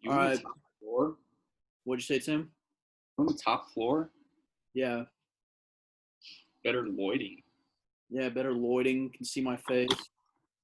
You All on the right. top floor? What'd you say, Tim? On the top floor? Yeah. Better loiding. Yeah, better Lloyding. Can see my face.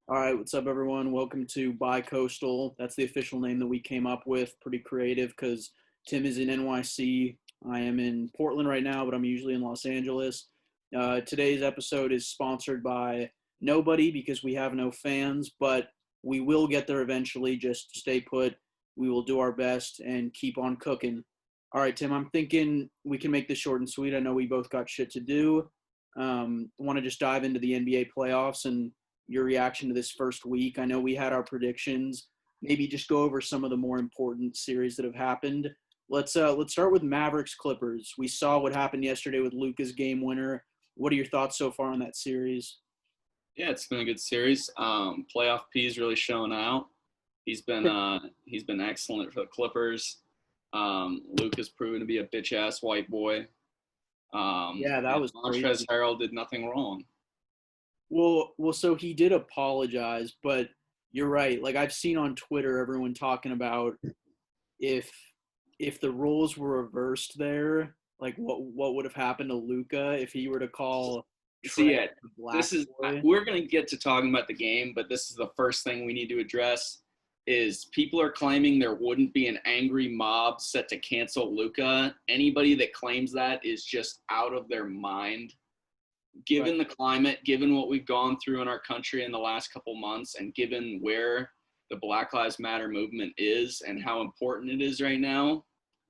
All right. What's up, everyone? Welcome to Bicoastal. That's the official name that we came up with. Pretty creative because Tim is in NYC. I am in Portland right now, but I'm usually in Los Angeles. Today's episode is sponsored by nobody because we have no fans, but we will get there eventually. Just stay put. We will do our best and keep on cooking. All right, Tim, I'm thinking we can make this short and sweet. I know we both got shit to do. Want to just dive into the NBA playoffs and your reaction to this first week. I know we had our predictions. Maybe just go over some of the more important series that have happened. Let's start with Mavericks Clippers. We saw what happened yesterday with Luka's game winner. What are your thoughts so far on that series? Yeah, it's been a good series. Playoff P is really showing out. He's been excellent for the Clippers. Luka's proven to be a bitch ass white boy. Yeah, that was Montrezl crazy. Harrell did nothing wrong. Well, so he did apologize, but you're right. Like I've seen on Twitter everyone talking about if the roles were reversed there, like what would have happened to Luka if he were to call See, Trey yeah, the black boy? we're gonna get to talking about the game, but this is the first thing we need to address. Is people are claiming there wouldn't be an angry mob set to cancel Luka. Anybody that claims that is just out of their mind. Given the climate, given what we've gone through in our country in the last couple months, and given where the Black Lives Matter movement is and how important it is right now,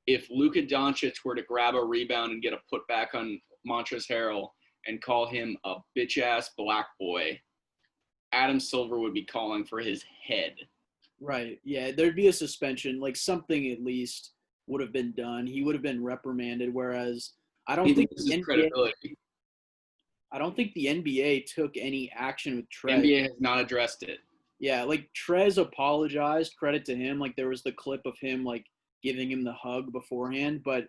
if Luka Doncic were to grab a rebound and get a putback on Montrezl Harrell and call him a bitch-ass black boy, Adam Silver would be calling for his head. Right. Yeah, there'd be a suspension, like something at least would have been done. He would have been reprimanded, whereas I don't think This the is NBA credibility. I don't think the NBA took any action with The Trez. NBA has not addressed it. Yeah, like Trez apologized, credit to him. Like there was the clip of him like giving him the hug beforehand, but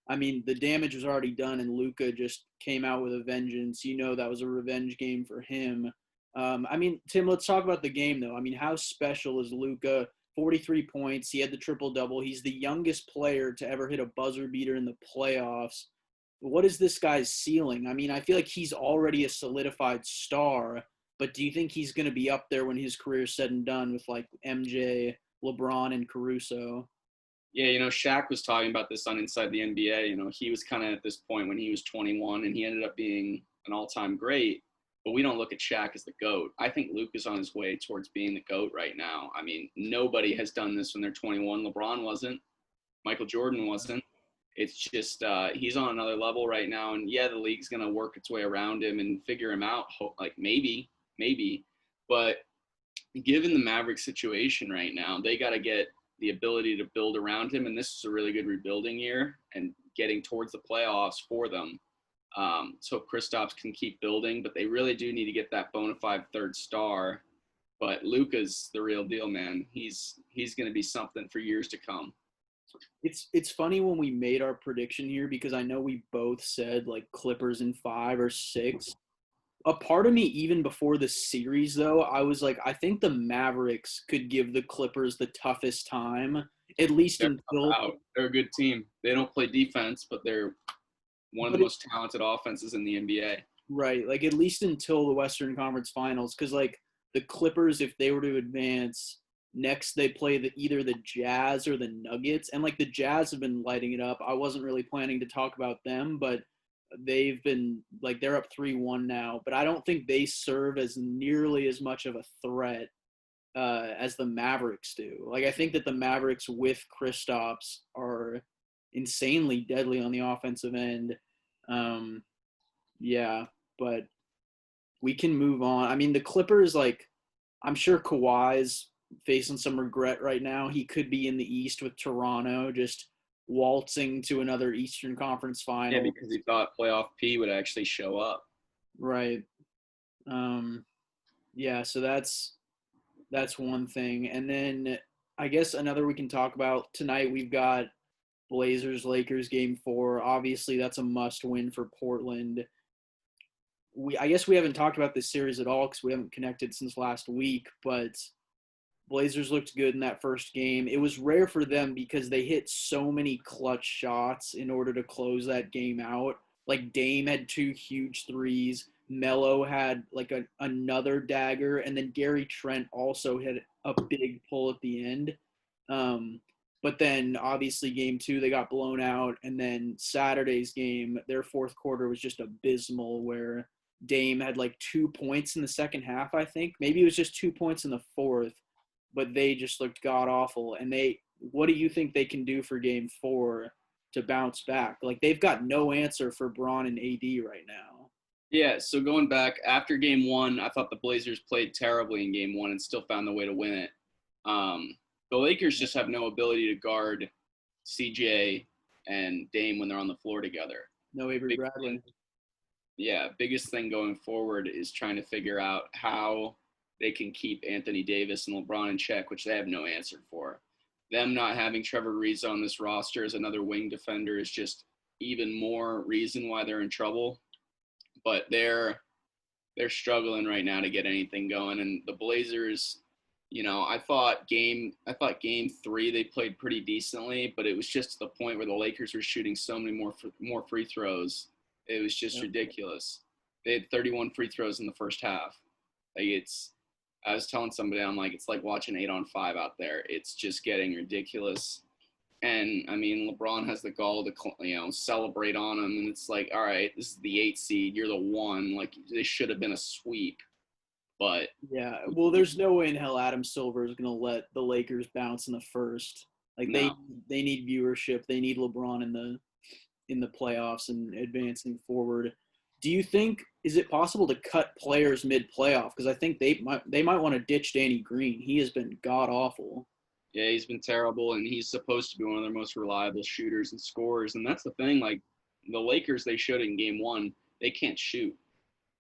I mean the damage was already done, and Luka just came out with a vengeance. You know that was a revenge game for him. I mean, Tim, let's talk about the game though. I mean, how special is Luka? 43 points. He had the triple double. He's the youngest player to ever hit a buzzer beater in the playoffs. What is this guy's ceiling? I mean, I feel like he's already a solidified star, but do you think he's going to be up there when his career's said and done with like MJ, LeBron, and Caruso? Yeah, Shaq was talking about this on Inside the NBA. He was kind of at this point when he was 21, and he ended up being an all-time great. But we don't look at Shaq as the GOAT. I think Luke is on his way towards being the GOAT right now. I mean, nobody has done this when they're 21. LeBron wasn't. Michael Jordan wasn't. It's just he's on another level right now. And, yeah, the league's going to work its way around him and figure him out, like maybe. But given the Mavericks situation right now, they got to get the ability to build around him. And this is a really good rebuilding year and getting towards the playoffs for them. So Kristaps can keep building, but they really do need to get that bona fide third star. But Luka's the real deal, man. He's going to be something for years to come. It's funny when we made our prediction here because I know we both said like Clippers in 5 or 6. A part of me, even before the series, though, I was like, I think the Mavericks could give the Clippers the toughest time, at least until They're a good team. They don't play defense, but they're one of the most talented offenses in the NBA. Right, like at least until the Western Conference Finals, because like the Clippers, if they were to advance, next they play either the Jazz or the Nuggets, and like the Jazz have been lighting it up. I wasn't really planning to talk about them, but they've been like they're up 3-1 now, but I don't think they serve as nearly as much of a threat as the Mavericks do. Like I think that the Mavericks with Kristaps are insanely deadly on the offensive end. Yeah, but we can move on. I mean, the Clippers, like, I'm sure Kawhi's facing some regret right now. He could be in the East with Toronto, just waltzing to another Eastern Conference final. Yeah, because he thought playoff P would actually show up. Right. Yeah, so that's one thing. And then I guess another we can talk about tonight, we've got Blazers-Lakers game 4. Obviously, that's a must-win for Portland. I guess we haven't talked about this series at all because we haven't connected since last week, but Blazers looked good in that first game. It was rare for them because they hit so many clutch shots in order to close that game out. Like Dame had two huge threes. Melo had like another dagger, and then Gary Trent also hit a big pull at the end. But then obviously game two they got blown out, and then Saturday's game, their fourth quarter was just abysmal, where Dame had like 2 points in the second half. I think maybe it was just 2 points in the fourth, but they just looked god awful. And what do you think they can do for game four to bounce back? Like they've got no answer for Braun and AD right now. Yeah, so going back after game one, I thought the Blazers played terribly in game one and still found the way to win it. The Lakers just have no ability to guard CJ and Dame when they're on the floor together. No Avery Bradley. Biggest thing going forward is trying to figure out how they can keep Anthony Davis and LeBron in check, which they have no answer for. Them not having Trevor Ariza on this roster as another wing defender is just even more reason why they're in trouble. But they're struggling right now to get anything going. And the Blazers, I thought game three they played pretty decently, but it was just to the point where the Lakers were shooting so many more free throws. It was just ridiculous. They had 31 free throws in the first half. I was telling somebody, I'm like, it's like watching 8-on-5 out there. It's just getting ridiculous. And, I mean, LeBron has the gall to, celebrate on him. And it's like, all right, this is the 8 seed. You're the 1. Like, this should have been a sweep. But yeah, well, there's no way in hell Adam Silver is going to let the Lakers bounce in the first. Like, they need viewership. They need LeBron in the playoffs and advancing forward. Do you think is it possible to cut players mid-playoff? Because I think they might want to ditch Danny Green. He has been god awful. Yeah, he's been terrible, and he's supposed to be one of their most reliable shooters and scorers. And that's the thing, like the Lakers, they showed it in game one, they can't shoot.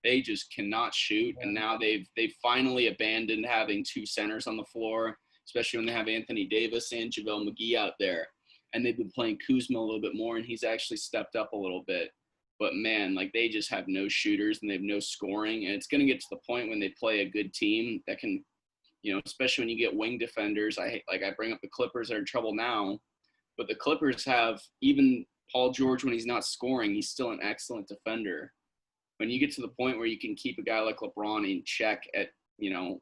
They just cannot shoot. And now they've finally abandoned having two centers on the floor, especially when they have Anthony Davis and JaVale McGee out there. And they've been playing Kuzma a little bit more, and he's actually stepped up a little bit. But, man, like they just have no shooters and they have no scoring. And it's going to get to the point when they play a good team that can, especially when you get wing defenders. I bring up the Clippers are in trouble now, but the Clippers have even Paul George when he's not scoring, he's still an excellent defender. When you get to the point where you can keep a guy like LeBron in check at,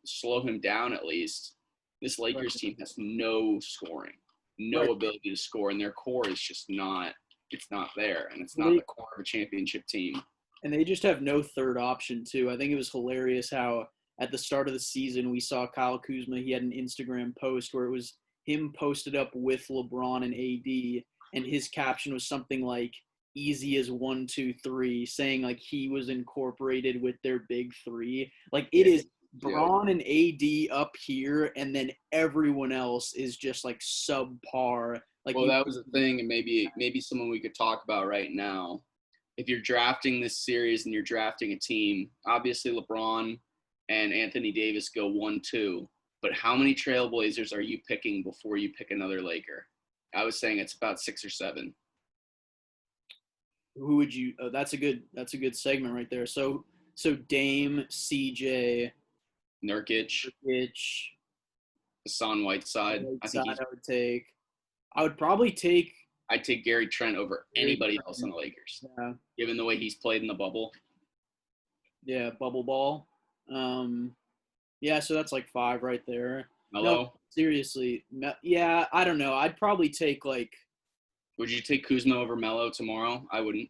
slow him down at least, this Lakers team has no scoring, no ability to score, and their core is just not there, and it's not the core of a championship team. And they just have no third option, too. I think it was hilarious how at the start of the season we saw Kyle Kuzma. He had an Instagram post where it was him posted up with LeBron and AD, and his caption was something like, easy as 1, 2, 3, saying like he was incorporated with their big three. Like it is Braun and AD up here, and then everyone else is just like subpar. Like, well, that was a thing, and maybe someone we could talk about right now. If you're drafting this series and you're drafting a team, obviously LeBron and Anthony Davis go 1, 2. But how many Trailblazers are you picking before you pick another Laker? I was saying it's about 6 or 7. Who would you? Oh, that's a good segment right there. So Dame, CJ, Nurkic, Hassan Whiteside. I would probably take. I'd take Gary Trent over anybody else on the Lakers. Yeah. Given the way he's played in the bubble. Yeah, bubble ball. Yeah, so that's like 5 right there. Melo? No, seriously. Yeah, I don't know. I'd probably take like. Would you take Kuzma over Melo tomorrow? I wouldn't.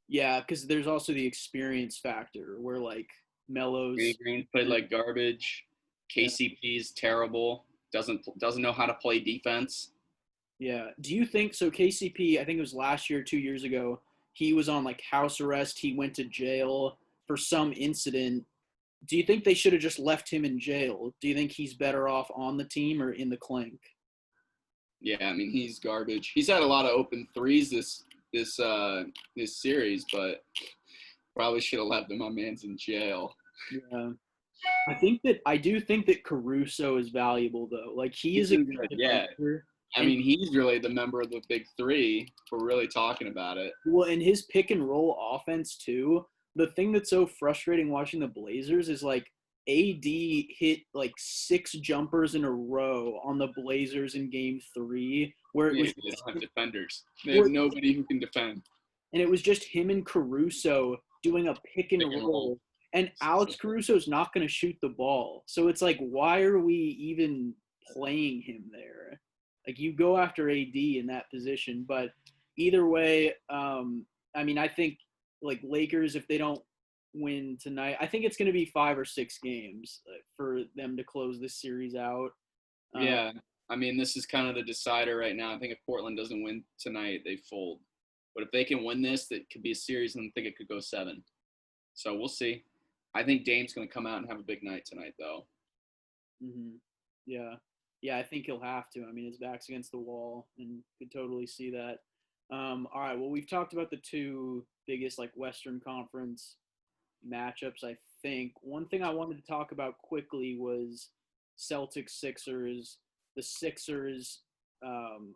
Yeah, because there's also the experience factor where like Melo's Green played like garbage. KCP's terrible. Doesn't know how to play defense. Yeah. Do you think so? KCP, I think it was last year, 2 years ago. He was on like house arrest. He went to jail for some incident. Do you think they should have just left him in jail? Do you think he's better off on the team or in the clink? Yeah, I mean he's garbage. He's had a lot of open threes this series, but probably should have left him. My man's in jail. Yeah, I do think that Caruso is valuable though. Like he's a good defender. I mean he's really the member of the big three. If we're really talking about it. Well, and his pick and roll offense too. The thing that's so frustrating watching the Blazers is like AD hit like 6 jumpers in a row on the Blazers in Game 3, where it Yeah, was they don't have defenders. They have where, nobody who can defend. and it was just him and Caruso doing a pick and Pick and roll. roll. And Alex Caruso's not going to shoot the ball. So it's like, why are we even playing him there? Like, you go after AD in that position. But either way, I mean, I think, like, Lakers, if they don't win tonight, I think it's going to be 5 or 6 games for them to close this series out. Yeah. I mean, this is kind of the decider right now. I think if Portland doesn't win tonight, they fold. But if they can win this, that could be a series, and I think it could go 7. So we'll see. I think Dame's going to come out and have a big night tonight, though. Mm-hmm. Yeah. Yeah, I think he'll have to. I mean, his back's against the wall, and could totally see that. All right, well, we've talked about the 2 biggest, like, Western Conference matchups, I think. One thing I wanted to talk about quickly was Celtics-Sixers. The Sixers,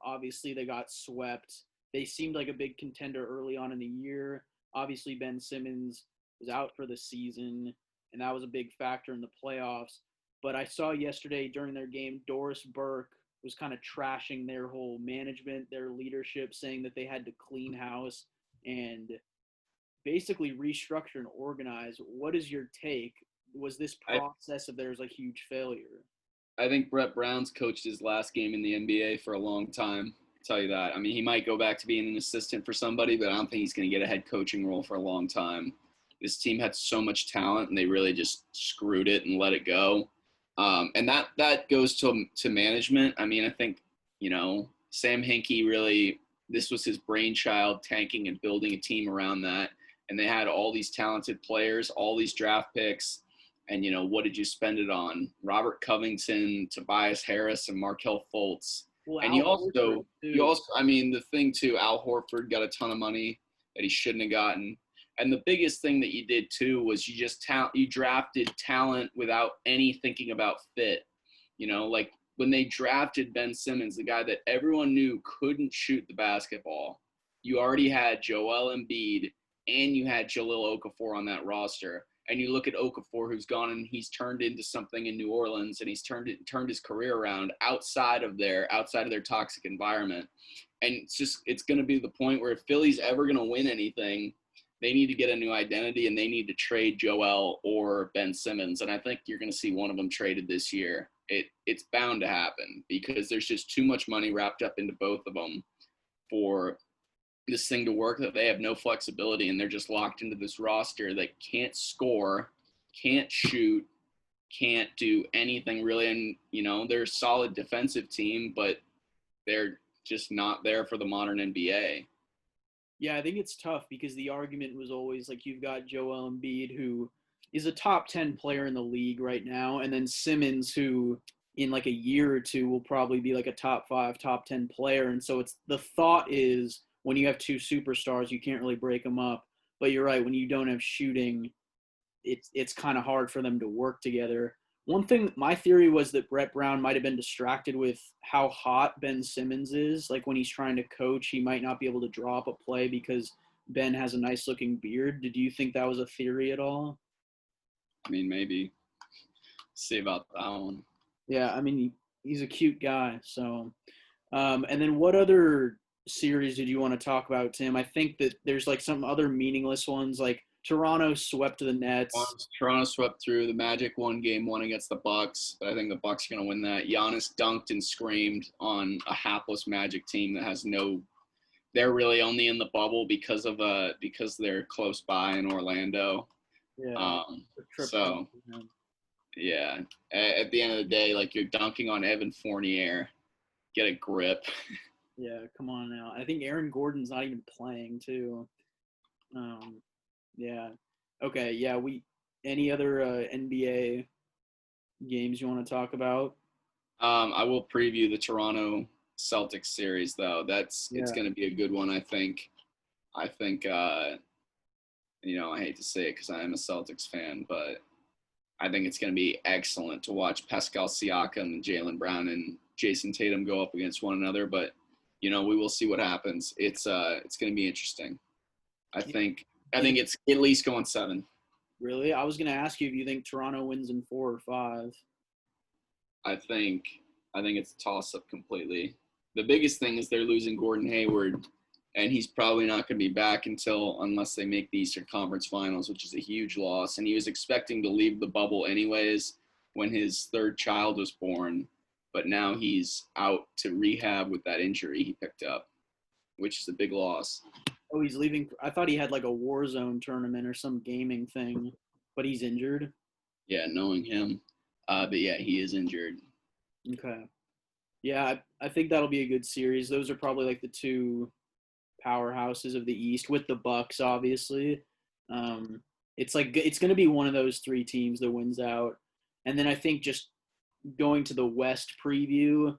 obviously, they got swept. They seemed like a big contender early on in the year. Obviously, Ben Simmons was out for the season, and that was a big factor in the playoffs. But I saw yesterday during their game, Doris Burke was kind of trashing their whole management, their leadership, saying that they had to clean house and basically restructure and organize. What is your take? Was this process of theirs a huge failure? I think Brett Brown's coached his last game in the NBA for a long time. I'll tell you that. I mean, he might go back to being an assistant for somebody, but I don't think he's going to get a head coaching role for a long time. This team had so much talent, and they really just screwed it and let it go. And that goes to management. I mean, I think, Sam Hinkie really, this was his brainchild, tanking and building a team around that. And they had all these talented players, all these draft picks. And, what did you spend it on? Robert Covington, Tobias Harris, and Markelle Fultz. Well, And you also, I mean, the thing too, Al Horford got a ton of money that he shouldn't have gotten. And the biggest thing that you did too was you drafted talent without any thinking about fit. Like when they drafted Ben Simmons, the guy that everyone knew couldn't shoot the basketball, you already had Joel Embiid and you had Jahlil Okafor on that roster. And you look at Okafor, who's gone and he's turned into something in New Orleans, and he's turned his career around outside of their toxic environment. And it's going to be the point where if Philly's ever going to win anything, they need to get a new identity, and they need to trade Joel or Ben Simmons. And I think you're going to see one of them traded this year. It's bound to happen because there's just too much money wrapped up into both of them for this thing to work, that they have no flexibility, and they're just locked into this roster that can't score, can't shoot, can't do anything really. And, they're a solid defensive team, but they're just not there for the modern NBA. Yeah, I think it's tough because the argument was always like you've got Joel Embiid, who is a top 10 player in the league right now, and then Simmons, who in like a year or two will probably be like a top 5, top 10 player. And so the thought is when you have 2 superstars, you can't really break them up. But you're right, when you don't have shooting, it's kind of hard for them to work together. One thing, my theory was that Brett Brown might have been distracted with how hot Ben Simmons is. Like when he's trying to coach, he might not be able to draw up a play because Ben has a nice looking beard. Did you think that was a theory at all? I mean, maybe. See about that one. Yeah, I mean, he's a cute guy. So, and then what other series did you want to talk about, Tim? I think that there's like some other meaningless ones, like Toronto swept the Nets. Toronto swept through. The Magic won game 1 against the Bucks, but I think the Bucks are going to win that. Giannis dunked and screamed on a hapless Magic team that has no – they're really only in the bubble because they're close by in Orlando. Yeah. So, yeah. At the end of the day, like you're dunking on Evan Fournier. Get a grip. Yeah, come on now. I think Aaron Gordon's not even playing too. Yeah. Okay. Yeah. Any other NBA games you want to talk about? I will preview the Toronto Celtics series though. It's going to be a good one. I think, I hate to say it because I am a Celtics fan, but I think it's going to be excellent to watch Pascal Siakam and Jaylen Brown and Jason Tatum go up against one another. But, we will see what happens. It's going to be interesting. I think it's at least going 7. Really? I was going to ask you if you think Toronto wins in 4 or 5. I think it's a toss-up completely. The biggest thing is they're losing Gordon Hayward, and he's probably not going to be back unless they make the Eastern Conference Finals, which is a huge loss. And he was expecting to leave the bubble anyways when his third child was born, but now he's out to rehab with that injury he picked up, which is a big loss. Oh, he's leaving. I thought he had like a Warzone tournament or some gaming thing, but he's injured. Yeah, knowing him. But yeah, he is injured. Okay. Yeah, I think that'll be a good series. Those are probably like the two powerhouses of the East with the Bucks, obviously. It's going to be one of those three teams that wins out. And then I think just going to the West preview,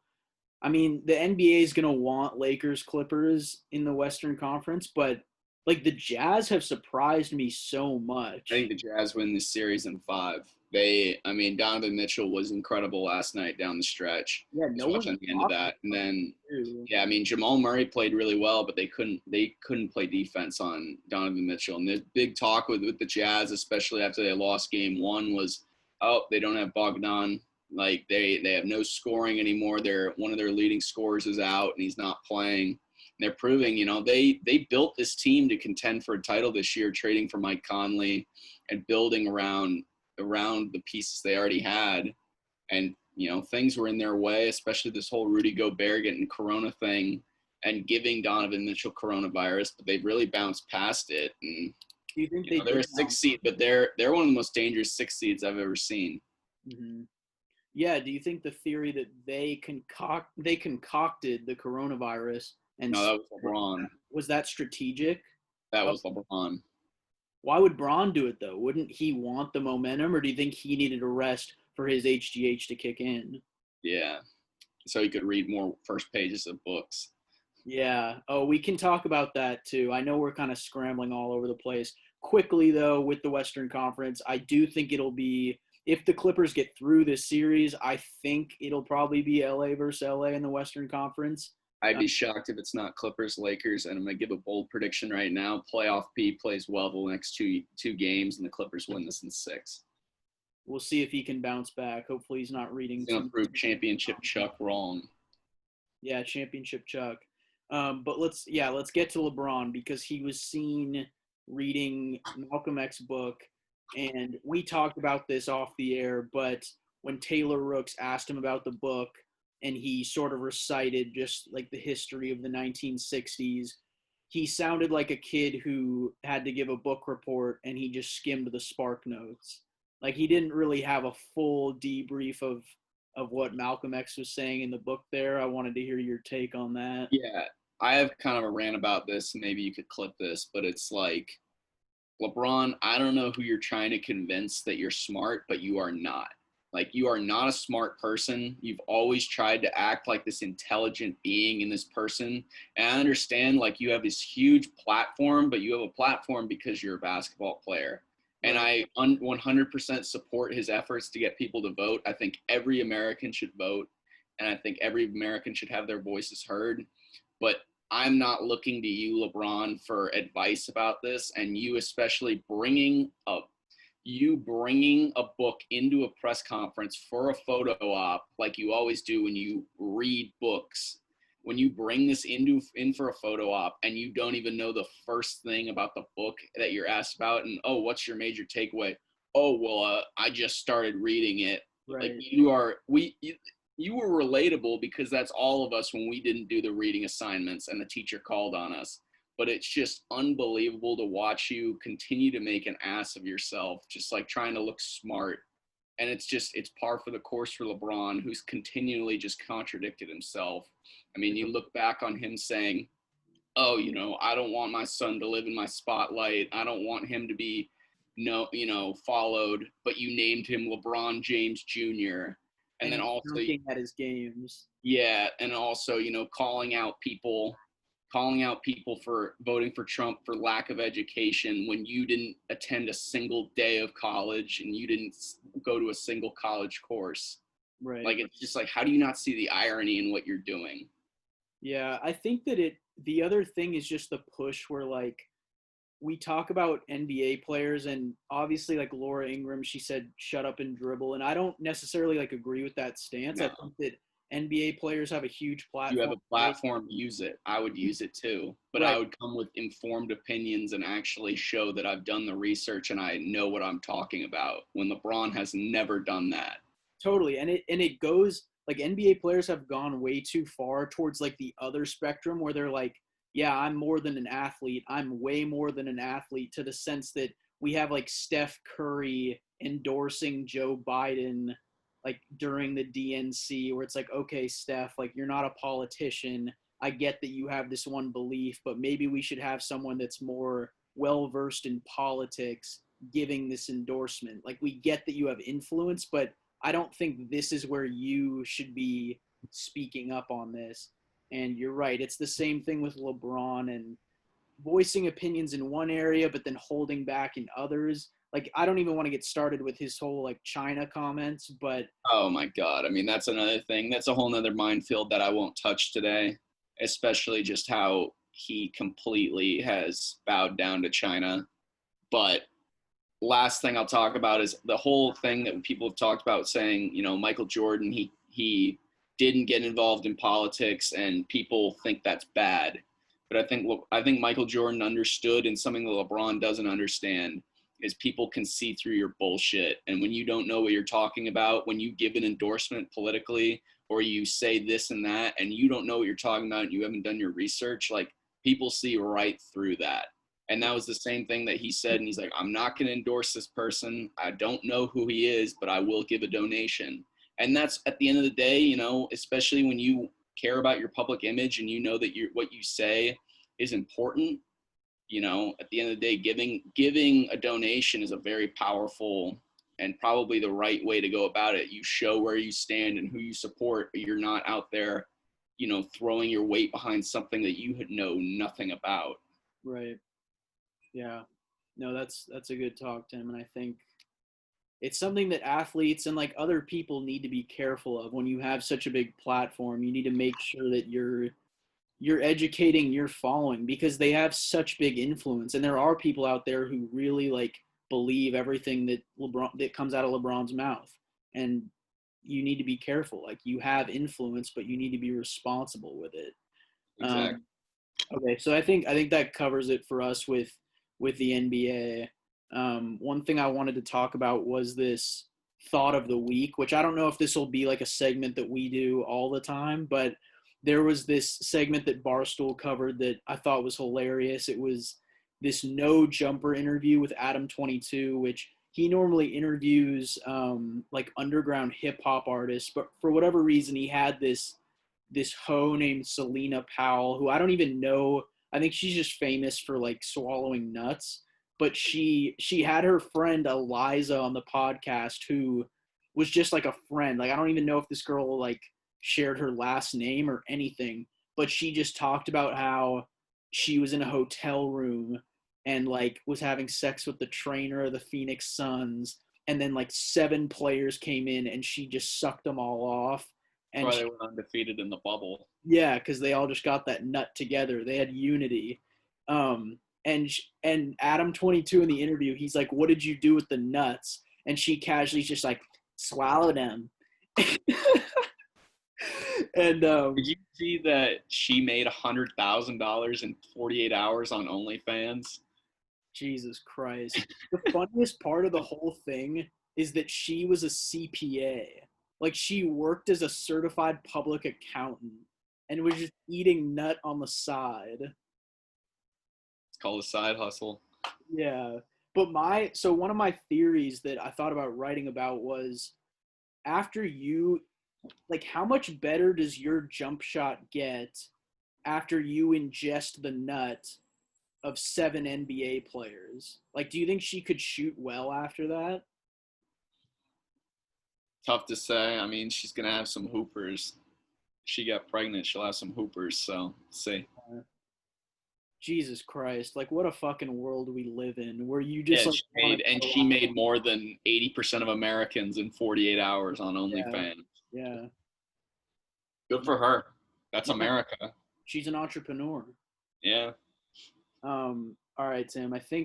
I mean, the NBA is going to want Lakers Clippers in the Western Conference, but like the Jazz have surprised me so much. I think the Jazz win this series in 5. Donovan Mitchell was incredible last night down the stretch. Yeah, no one watching the end of that. And then, Jamal Murray played really well, but they couldn't play defense on Donovan Mitchell. And the big talk with the Jazz, especially after they lost game 1, was, they don't have Bogdan. Like they have no scoring anymore. One of their leading scorers is out and he's not playing. And they're proving, they built this team to contend for a title this year, trading for Mike Conley and building around the pieces they already had. And, things were in their way, especially this whole Rudy Gobert getting corona thing and giving Donovan Mitchell coronavirus, but they've really bounced past it. And do you think they're a 6 seed, but they're one of the most dangerous 6 seeds I've ever seen. Mm-hmm. Yeah, do you think the theory that they concocted the coronavirus and no, that was LeBron. Was that strategic? That was LeBron. Why would Bron do it though? Wouldn't he want the momentum, or do you think he needed a rest for his HGH to kick in? Yeah, so he could read more first pages of books. Yeah. Oh, we can talk about that too. I know we're kind of scrambling all over the place. Quickly though, with the Western Conference, I do think it'll be, if the Clippers get through this series, I think it'll probably be LA versus LA in the Western Conference. I'd be shocked if it's not Clippers, Lakers, and I'm going to give a bold prediction right now. Playoff P plays well the next two games, and the Clippers win this in 6. We'll see if he can bounce back. Hopefully he's not reading. He's going to prove Championship Chuck wrong. Yeah, Championship Chuck. But let's get to LeBron, because he was seen reading Malcolm X's book, and we talked about this off the air, but when Taylor Rooks asked him about the book, and he sort of recited just like the history of the 1960s, he sounded like a kid who had to give a book report and he just skimmed the spark notes. Like he didn't really have a full debrief of what Malcolm X was saying in the book there. I wanted to hear your take on that. Yeah, I have kind of a rant about this. Maybe you could clip this, but it's like, LeBron, I don't know who you're trying to convince that you're smart, but you are not. Like, you are not a smart person. You've always tried to act like this intelligent being in this person. And I understand, like, you have this huge platform, but you have a platform because you're a basketball player. And I 100% support his efforts to get people to vote. I think every American should vote. And I think every American should have their voices heard. But I'm not looking to you, LeBron, for advice about this. And you especially bringing a book into a press conference for a photo op, like you always do when you read books. When you bring this in for a photo op and you don't even know the first thing about the book that you're asked about, and what's your major takeaway? I just started reading it. Right. Like you were relatable because that's all of us when we didn't do the reading assignments and the teacher called on us. But it's just unbelievable to watch you continue to make an ass of yourself, just like trying to look smart. And it's par for the course for LeBron, who's continually just contradicted himself. I mean, you look back on him saying, I don't want my son to live in my spotlight. I don't want him to be, followed. But you named him LeBron James Jr. And then also looking at his games. Yeah. And also, calling out people for voting for Trump for lack of education when you didn't attend a single day of college and you didn't go to a single college course. Right. Like, it's just like, how do you not see the irony in what you're doing? Yeah, I think that the other thing is just the push where, like, we talk about NBA players, and obviously like Laura Ingraham, she said shut up and dribble, and I don't necessarily like agree with that stance. I No. think that NBA players have a huge You have platform. a platform, use it. I would use it too. But I Right. would come with informed opinions and actually show that I've done the research and I know what I'm talking about. When LeBron has never done that. Totally. And it goes like NBA players have gone way too far towards like the other spectrum where they're like, yeah, I'm more than an athlete. I'm way more than an athlete, to the sense that we have like Steph Curry endorsing Joe Biden like during the DNC, where it's like, okay, Steph, like you're not a politician. I get that you have this one belief, but maybe we should have someone that's more well versed in politics giving this endorsement. Like we get that you have influence, but I don't think this is where you should be speaking up on this. And you're right. It's the same thing with LeBron and voicing opinions in one area, but then holding back in others. Like, I don't even want to get started with his whole like China comments, but Oh my God. I mean, that's another thing. That's a whole nother minefield that I won't touch today, especially just how he completely has bowed down to China. But last thing I'll talk about is the whole thing that people have talked about saying, Michael Jordan, he didn't get involved in politics and people think that's bad. But I think Michael Jordan understood, and something that LeBron doesn't understand is people can see through your bullshit. And when you don't know what you're talking about, when you give an endorsement politically or you say this and that and you don't know what you're talking about and you haven't done your research, like people see right through that. And that was the same thing that he said. And he's like, I'm not going to endorse this person. I don't know who he is, but I will give a donation. And that's at the end of the day, especially when you care about your public image and you know that what you say is important, at the end of the day, giving a donation is a very powerful and probably the right way to go about it. You show where you stand and who you support, but you're not out there, throwing your weight behind something that you know nothing about. right. Yeah. No, that's a good talk, Tim. And I think it's something that athletes and like other people need to be careful of when you have such a big platform. You need to make sure that you're educating your following, because they have such big influence, and there are people out there who really like believe everything that comes out of LeBron's mouth, and you need to be careful. Like you have influence, but you need to be responsible with it. Exactly. Okay, so I think that covers it for us with the NBA. One thing I wanted to talk about was this thought of the week, which I don't know if this will be like a segment that we do all the time, but there was this segment that Barstool covered that I thought was hilarious. It was this no jumper interview with Adam 22, which he normally interviews like underground hip hop artists, but for whatever reason he had this hoe named Celina Powell, who I don't even know. I think she's just famous for like swallowing nuts. But she had her friend Eliza on the podcast, who was just like a friend. Like I don't even know if this girl like shared her last name or anything, but she just talked about how she was in a hotel room and like was having sex with the trainer of the Phoenix Suns, and then like 7 players came in and she just sucked them all off. That's And why they were undefeated in the bubble. yeah, because they all just got that nut together. They had unity. And Adam 22 in the interview, he's like, "What did you do with the nuts?" And she casually just like swallowed them. And Did you see that she made $100,000 in 48 hours on OnlyFans? Jesus Christ. The funniest part of the whole thing is that she was a CPA. Like she worked as a certified public accountant and was just eating nut on the side. It's called a side hustle. Yeah. But one of my theories that I thought about writing about was, after you, like, how much better does your jump shot get after you ingest the nut of 7 NBA players? Like, do you think she could shoot well after that? Tough to say. I mean, she's going to have some hoopers. She got pregnant. She'll have some hoopers. So, see. Jesus Christ. Like, what a fucking world we live in, where you Yeah, just, like, she made more than 80% of Americans in 48 hours on OnlyFans. Yeah. Good for her. That's Yeah. America. She's an entrepreneur. Yeah. All All right, Tim. I think